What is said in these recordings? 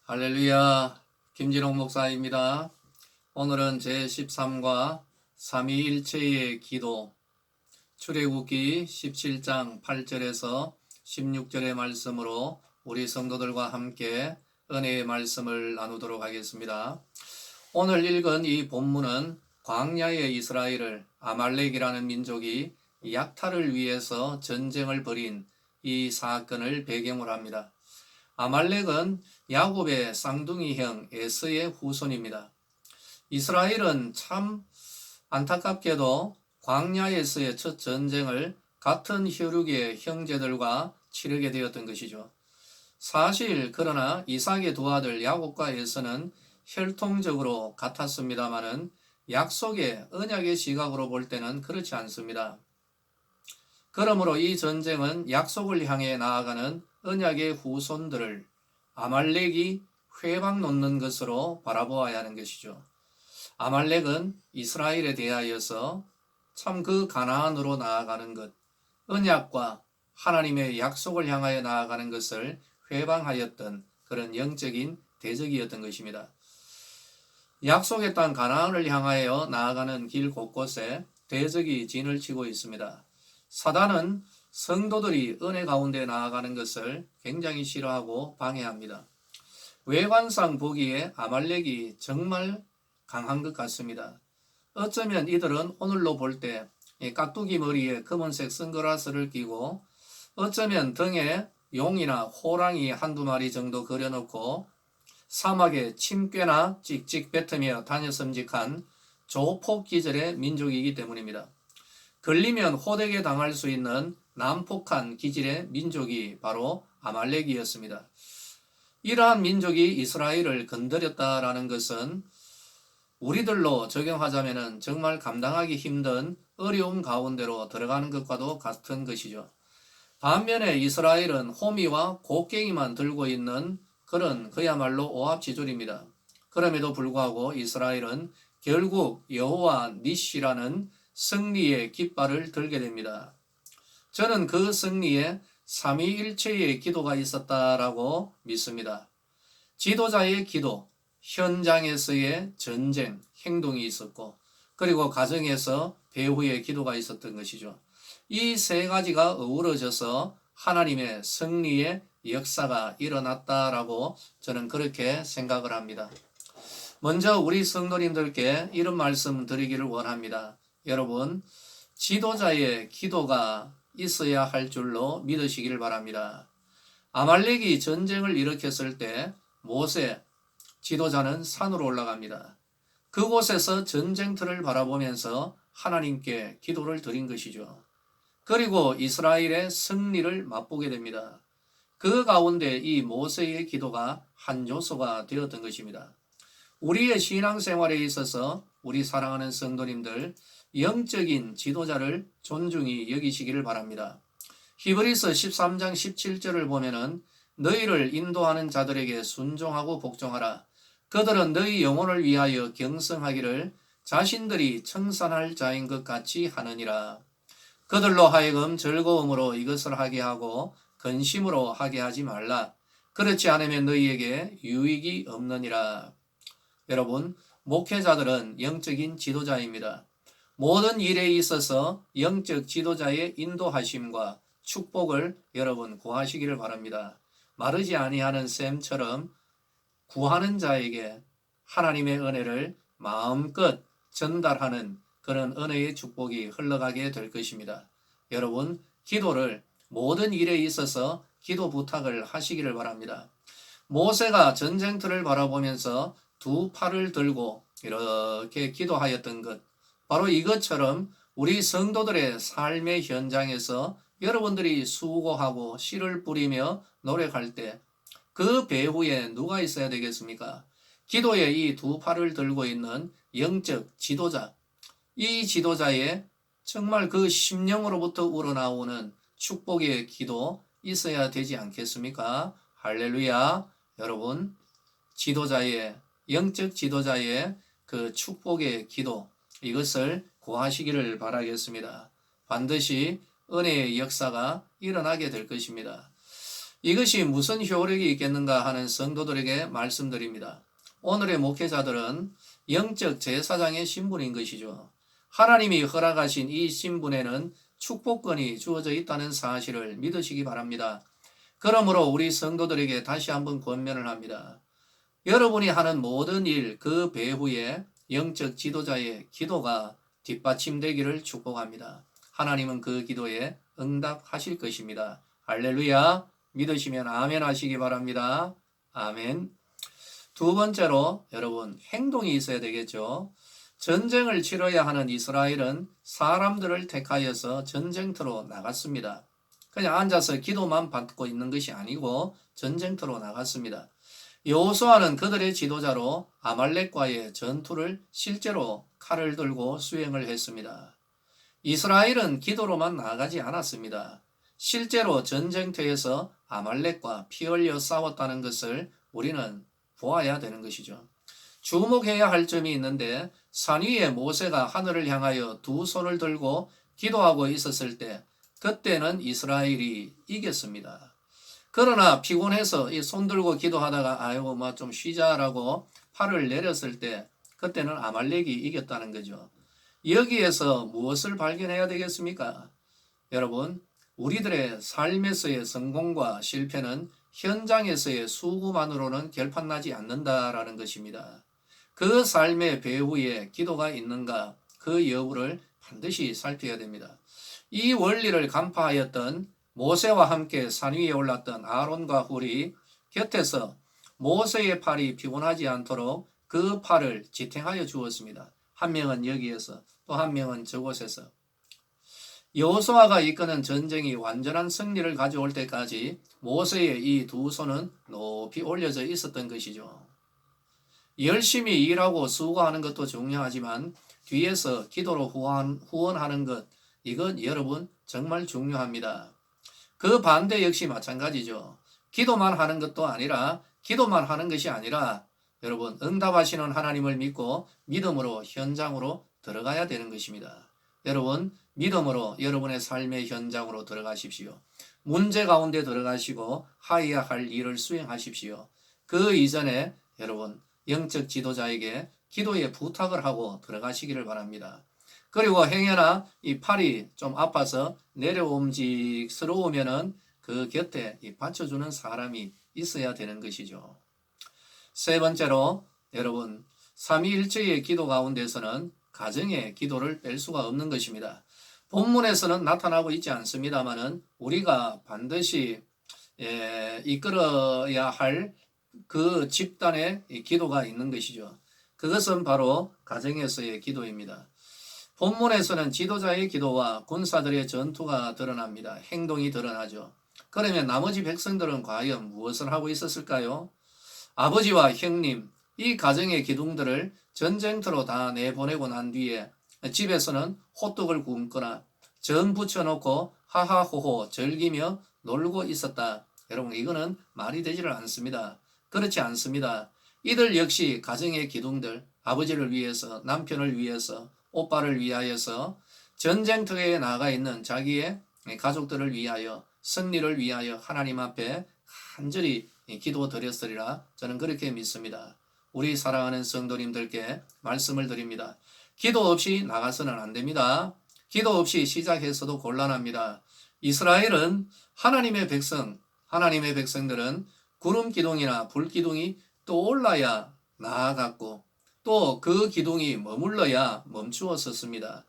할렐루야, 김진홍 목사입니다. 오늘은 제13과 삼위일체의 기도, 출애굽기 17장 8절에서 16절의 말씀으로 우리 성도들과 함께 은혜의 말씀을 나누도록 하겠습니다. 오늘 읽은 이 본문은 광야의 이스라엘을 아말렉이라는 민족이 약탈을 위해서 전쟁을 벌인 이 사건을 배경으로 합니다. 아말렉은 야곱의 쌍둥이 형 에서의 후손입니다. 이스라엘은 참 안타깝게도 광야에서의 첫 전쟁을 같은 혈육의 형제들과 치르게 되었던 것이죠. 사실 그러나 이삭의 두 아들 야곱과 에서는 혈통적으로 같았습니다마는 약속의 언약의 시각으로 볼 때는 그렇지 않습니다. 그러므로 이 전쟁은 약속을 향해 나아가는 언약의 후손들을 아말렉이 회방 놓는 것으로 바라보아야 하는 것이죠. 아말렉은 이스라엘에 대하여서 참 그 가나안으로 나아가는 것, 언약과 하나님의 약속을 향하여 나아가는 것을 회방하였던 그런 영적인 대적이었던 것입니다. 약속의 땅 가나안을 향하여 나아가는 길 곳곳에 대적이 진을 치고 있습니다. 사단은 성도들이 은혜 가운데 나아가는 것을 굉장히 싫어하고 방해합니다. 외관상 보기에 아말렉이 정말 강한 것 같습니다. 어쩌면 이들은 오늘로 볼 때 깍두기 머리에 검은색 선글라스를 끼고 어쩌면 등에 용이나 호랑이 한두 마리 정도 그려놓고 사막에 침꾀나 찍찍 뱉으며 다녔음직한 조폭 기질의 민족이기 때문입니다. 걸리면 호되게 당할 수 있는 난폭한 기질의 민족이 바로 아말렉이었습니다. 이러한 민족이 이스라엘을 건드렸다라는 것은 우리들로 적용하자면 정말 감당하기 힘든 어려움 가운데로 들어가는 것과도 같은 것이죠. 반면에 이스라엘은 호미와 곡괭이만 들고 있는 그런 그야말로 오합지졸입니다. 그럼에도 불구하고 이스라엘은 결국 여호와 니시라는 승리의 깃발을 들게 됩니다. 저는 그 승리에 삼위일체의 기도가 있었다라고 믿습니다. 지도자의 기도, 현장에서의 전쟁, 행동이 있었고, 그리고 가정에서 배후의 기도가 있었던 것이죠. 이 세 가지가 어우러져서 하나님의 승리의 역사가 일어났다라고 저는 그렇게 생각을 합니다. 먼저 우리 성도님들께 이런 말씀 드리기를 원합니다. 여러분, 지도자의 기도가 있어야 할 줄로 믿으시기를 바랍니다. 아말렉이 전쟁을 일으켰을 때 모세 지도자는 산으로 올라갑니다. 그곳에서 전쟁터를 바라보면서 하나님께 기도를 드린 것이죠. 그리고 이스라엘의 승리를 맛보게 됩니다. 그 가운데 이 모세의 기도가 한 요소가 되었던 것입니다. 우리의 신앙생활에 있어서 우리 사랑하는 성도님들 영적인 지도자를 존중히 여기시기를 바랍니다. 히브리서 13장 17절을 보면은 너희를 인도하는 자들에게 순종하고 복종하라. 그들은 너희 영혼을 위하여 경성하기를 자신들이 청산할 자인 것 같이 하느니라. 그들로 하여금 즐거움으로 이것을 하게 하고 근심으로 하게 하지 말라. 그렇지 않으면 너희에게 유익이 없느니라. 여러분, 목회자들은 영적인 지도자입니다. 모든 일에 있어서 영적 지도자의 인도하심과 축복을 여러분 구하시기를 바랍니다. 마르지 아니하는 샘처럼 구하는 자에게 하나님의 은혜를 마음껏 전달하는 그런 은혜의 축복이 흘러가게 될 것입니다. 여러분, 기도를 모든 일에 있어서 기도 부탁을 하시기를 바랍니다. 모세가 전쟁터를 바라보면서 두 팔을 들고 이렇게 기도하였던 것, 바로 이것처럼 우리 성도들의 삶의 현장에서 여러분들이 수고하고 씨를 뿌리며 노력할 때 그 배후에 누가 있어야 되겠습니까? 기도에 이 두 팔을 들고 있는 영적 지도자, 이 지도자의 정말 그 심령으로부터 우러나오는 축복의 기도 있어야 되지 않겠습니까? 할렐루야. 여러분, 지도자의 영적 지도자의 그 축복의 기도, 이것을 구하시기를 바라겠습니다. 반드시 은혜의 역사가 일어나게 될 것입니다. 이것이 무슨 효력이 있겠는가 하는 성도들에게 말씀드립니다. 오늘의 목회자들은 영적 제사장의 신분인 것이죠. 하나님이 허락하신 이 신분에는 축복권이 주어져 있다는 사실을 믿으시기 바랍니다. 그러므로 우리 성도들에게 다시 한번 권면을 합니다. 여러분이 하는 모든 일, 그 배후에 영적 지도자의 기도가 뒷받침되기를 축복합니다. 하나님은 그 기도에 응답하실 것입니다. 할렐루야. 믿으시면 아멘 하시기 바랍니다. 아멘. 두 번째로 여러분 행동이 있어야 되겠죠. 전쟁을 치러야 하는 이스라엘은 사람들을 택하여서 전쟁터로 나갔습니다. 그냥 앉아서 기도만 받고 있는 것이 아니고 전쟁터로 나갔습니다. 여호수아는 그들의 지도자로 아말렉과의 전투를 실제로 칼을 들고 수행을 했습니다. 이스라엘은 기도로만 나가지 않았습니다. 실제로 전쟁터에서 아말렉과 피 흘려 싸웠다는 것을 우리는 보아야 되는 것이죠. 주목해야 할 점이 있는데 산 위에 모세가 하늘을 향하여 두 손을 들고 기도하고 있었을 때 그때는 이스라엘이 이겼습니다. 그러나 피곤해서 이 손 들고 기도하다가 아이고 뭐 좀 쉬자라고 팔을 내렸을 때 그때는 아말렉이 이겼다는 거죠. 여기에서 무엇을 발견해야 되겠습니까? 여러분, 우리들의 삶에서의 성공과 실패는 현장에서의 수고만으로는 결판나지 않는다라는 것입니다. 그 삶의 배후에 기도가 있는가, 그 여부를 반드시 살펴야 됩니다. 이 원리를 간파하였던 모세와 함께 산 위에 올랐던 아론과 훌이 곁에서 모세의 팔이 피곤하지 않도록 그 팔을 지탱하여 주었습니다. 한 명은 여기에서 또 한 명은 저곳에서. 여호수아가 이끄는 전쟁이 완전한 승리를 가져올 때까지 모세의 이 두 손은 높이 올려져 있었던 것이죠. 열심히 일하고 수고하는 것도 중요하지만 뒤에서 기도로 후원하는 것, 이건 여러분 정말 중요합니다. 그 반대 역시 마찬가지죠. 기도만 하는 것이 아니라 여러분 응답하시는 하나님을 믿고 믿음으로 현장으로 들어가야 되는 것입니다. 여러분 믿음으로 여러분의 삶의 현장으로 들어가십시오. 문제 가운데 들어가시고 하여야 할 일을 수행하십시오. 그 이전에 여러분 영적 지도자에게 기도에 부탁을 하고 들어가시기를 바랍니다. 그리고 행여나 이 팔이 좀 아파서 내려옴직스러우면은 그 곁에 받쳐주는 사람이 있어야 되는 것이죠. 세 번째로 여러분 삼위일체의 기도 가운데서는 가정의 기도를 뺄 수가 없는 것입니다. 본문에서는 나타나고 있지 않습니다만은 우리가 반드시 이끌어야 할 그 집단의 기도가 있는 것이죠. 그것은 바로 가정에서의 기도입니다. 본문에서는 지도자의 기도와 군사들의 전투가 드러납니다. 행동이 드러나죠. 그러면 나머지 백성들은 과연 무엇을 하고 있었을까요? 아버지와 형님, 이 가정의 기둥들을 전쟁터로 다 내보내고 난 뒤에 집에서는 호떡을 굶거나 전 부쳐놓고 하하호호 즐기며 놀고 있었다. 여러분 이거는 말이 되지를 않습니다. 그렇지 않습니다. 이들 역시 가정의 기둥들, 아버지를 위해서, 남편을 위해서, 오빠를 위하여서 전쟁터에 나가 있는 자기의 가족들을 위하여, 승리를 위하여 하나님 앞에 간절히 기도드렸으리라 저는 그렇게 믿습니다. 우리 사랑하는 성도님들께 말씀을 드립니다. 기도 없이 나가서는 안 됩니다. 기도 없이 시작해서도 곤란합니다. 이스라엘은 하나님의 백성들은 구름 기둥이나 불 기둥이 떠올라야 나아갔고 또 그 기둥이 머물러야 멈추었었습니다.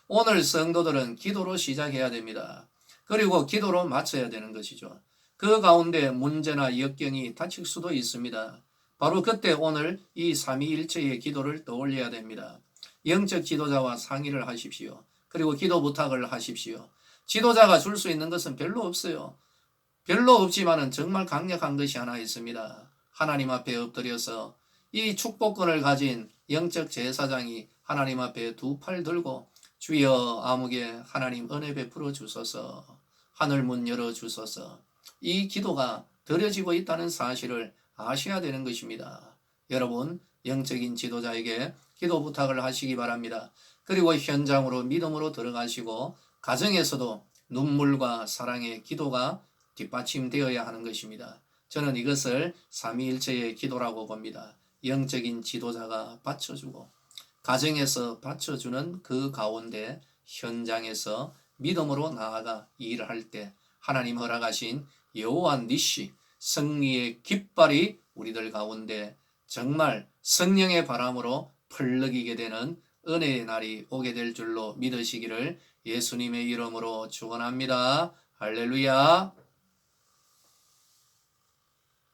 오늘 성도들은 기도로 시작해야 됩니다. 그리고 기도로 마쳐야 되는 것이죠. 그 가운데 문제나 역경이 닥칠 수도 있습니다. 바로 그때 오늘 이 삼위일체의 기도를 떠올려야 됩니다. 영적 지도자와 상의를 하십시오. 그리고 기도 부탁을 하십시오. 지도자가 줄 수 있는 것은 별로 없어요. 별로 없지만은 정말 강력한 것이 하나 있습니다. 하나님 앞에 엎드려서 이 축복권을 가진 영적 제사장이 하나님 앞에 두 팔 들고 주여 아무개 하나님 은혜 베풀어 주소서, 하늘 문 열어 주소서, 이 기도가 드려지고 있다는 사실을 아셔야 되는 것입니다. 여러분 영적인 지도자에게 기도 부탁을 하시기 바랍니다. 그리고 현장으로 믿음으로 들어가시고 가정에서도 눈물과 사랑의 기도가 뒷받침되어야 하는 것입니다. 저는 이것을 삼위일체의 기도라고 봅니다. 영적인 지도자가 받쳐주고 가정에서 받쳐주는 그 가운데 현장에서 믿음으로 나아가 일을 할 때 하나님 허락하신 여호와 니시 승리의 깃발이 우리들 가운데 정말 성령의 바람으로 펄럭이게 되는 은혜의 날이 오게 될 줄로 믿으시기를 예수님의 이름으로 축원합니다. 할렐루야.